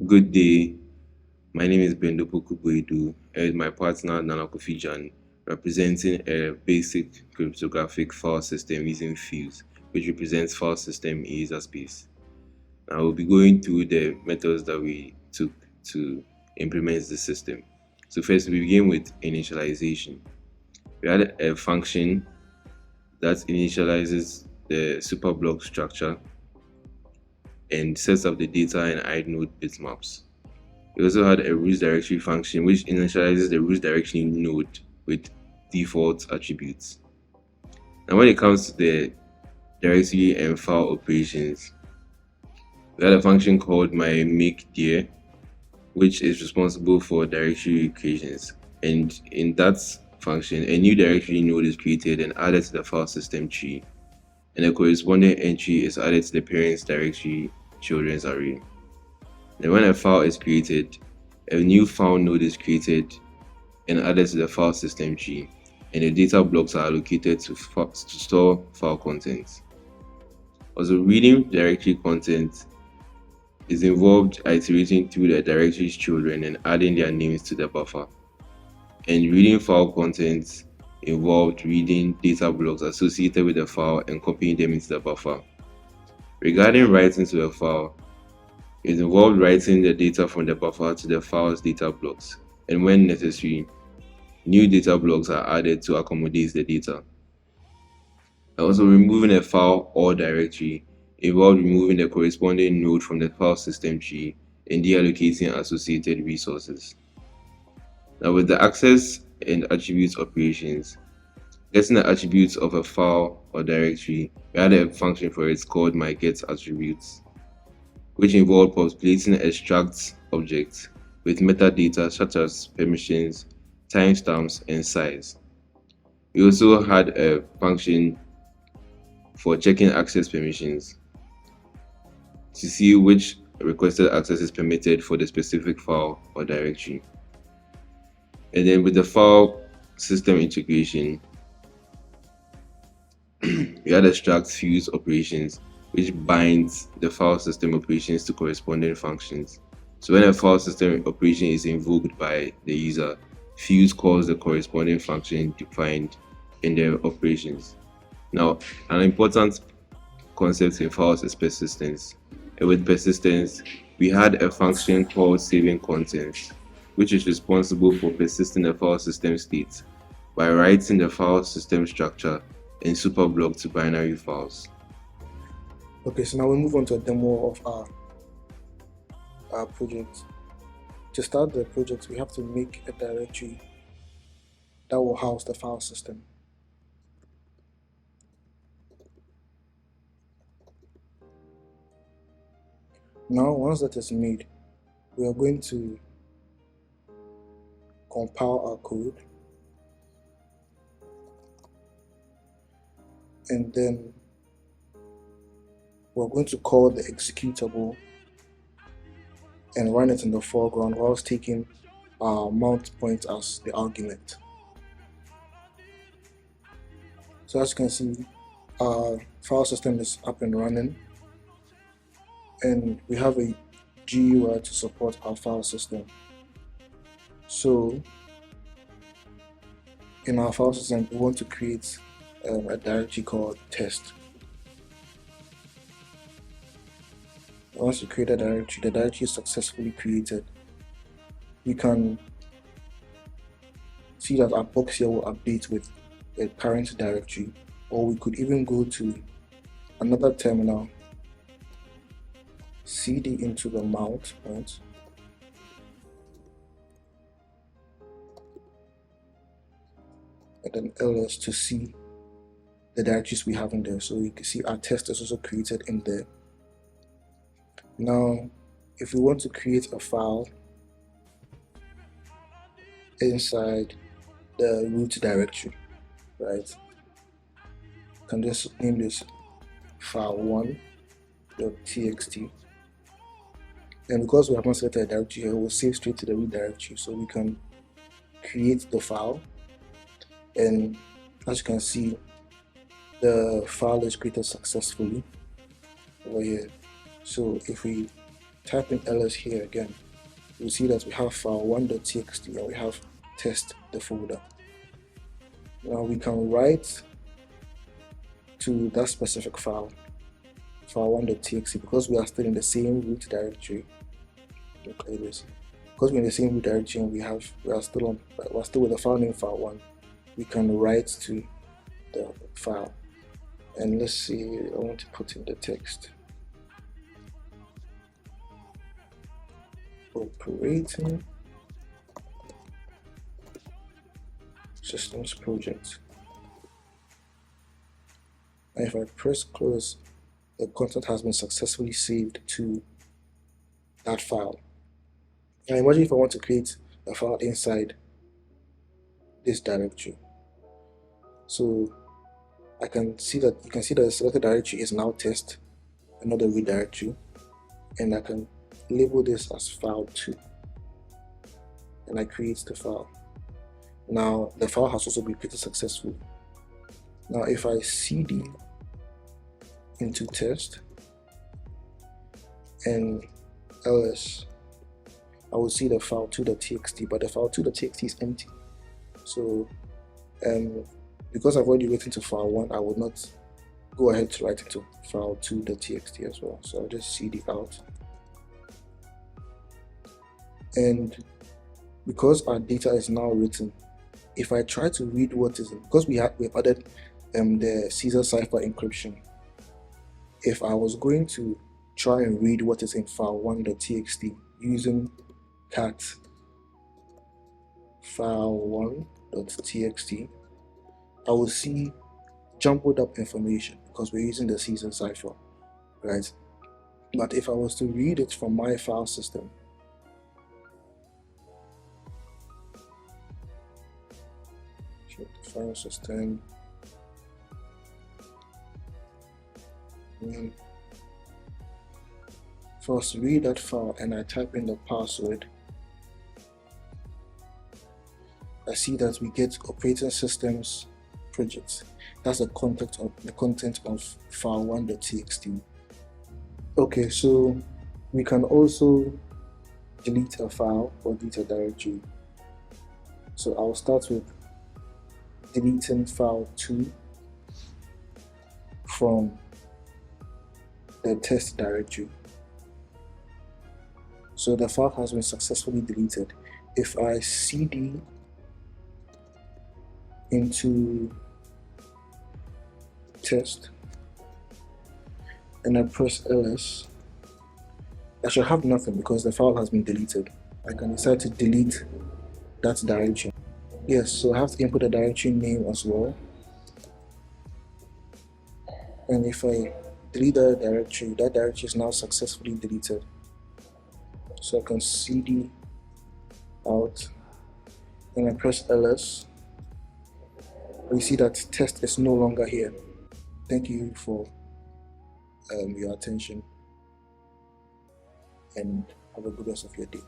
Good day. My name is Bendopo Kuboidu, and my partner Nana Kofijan, representing a basic cryptographic file system using Fuse, which represents file system in user space. I will be going through the methods that we took to implement the system. So first, we begin with initialization. We had a function that initializes the superblock structure and sets up the data and inode bitmaps. We also had a root directory function which initializes the root directory node with default attributes. Now when it comes to the directory and file operations, we had a function called my make dir, which is responsible for directory creations. And in that function, a new directory node is created and added to the file system tree, and a corresponding entry is added to the parent's directory children's array. Then when a file is created, a new file node is created and added to the file system tree, and the data blocks are allocated to store file contents. Also, reading directory content is involved iterating through the directory's children and adding their names to the buffer. And reading file contents involved reading data blocks associated with the file and copying them into the buffer. Regarding writing to a file, it involved writing the data from the buffer to the file's data blocks, and when necessary, new data blocks are added to accommodate the data. Also, removing a file or directory involved removing the corresponding node from the file system tree and deallocating associated resources. Now, with the access and attributes operations, getting the attributes of a file or directory, we had a function for it called myGetAttributes, which involved populating a struct object with metadata such as permissions, timestamps, and size. We also had a function for checking access permissions to see which requested access is permitted for the specific file or directory. And then with the file system integration, we had a struct fuse operations which binds the file system operations to corresponding functions. So when a file system operation is invoked by the user, fuse calls the corresponding function defined in the operations. Now, an important concept in files is persistence. And with persistence, we had a function called saving contents, which is responsible for persisting the file system state by writing the file system structure in superblock to binary files. Okay, so now we move on to a demo of our project. To start the project, we have to make a directory that will house the file system. Now, once that is made, we are going to compile our code, and then we're going to call the executable and run it in the foreground whilst taking our mount point as the argument. So as you can see, our file system is up and running, and we have a GUI to support our file system. So in our file system, we want to create a directory called test. Once you create a directory, the directory is successfully created. We can see that our box here will update with a current directory, or we could even go to another terminal, cd into the mount point, and then ls to see the directories we have in there. So you can see our test is also created in there. Now, if we want to create a file inside the root directory, right, you can just name this file1.txt, and because we haven't selected a directory here, we'll save straight to the root directory. So we can create the file, and as you can see, the file is created successfully over here. So if we type in ls here again, you'll see that we have file1.txt and we have test the folder. Now we can write to that specific file, file1.txt, because we are still in the same root directory. Look at this. Because we're in the same root directory and we're still with the file name file1, we can write to the file. And let's see, I want to put in the text. Operating systems project. And if I press close, the content has been successfully saved to that file. Now imagine if I want to create a file inside this directory. So you can see that the selected directory is now test, another root directory, and I can label this as file2, and I create the file. Now the file has also been created successfully. Now if I cd into test and ls, I will see the file2.txt, but the file2.txt is empty. So because I've already written to file1, I will not go ahead to write into file2.txt as well. So I'll just cd out. And because our data is now written, if I try to read what is in, because we added the Caesar cipher encryption, if I was going to try and read what is in file1.txt using cat file1.txt, I will see jumbled up information because we're using the Caesar cipher, right? But if I was to read it from my file system, check the file system, and if I was to read that file and I type in the password, I see that we get operating systems projects. That's the content of file1.txt. Okay, so we can also delete a file or delete a directory. So I'll start with deleting file2 from the test directory. So the file has been successfully deleted. If I cd into test and I press ls, I should have nothing because the file has been deleted. I can decide to delete that directory. Yes, so I have to input the directory name as well. And if I delete that directory is now successfully deleted. So I can cd out and I press ls. We see that test is no longer here. Thank you for your attention and have a good rest of your day.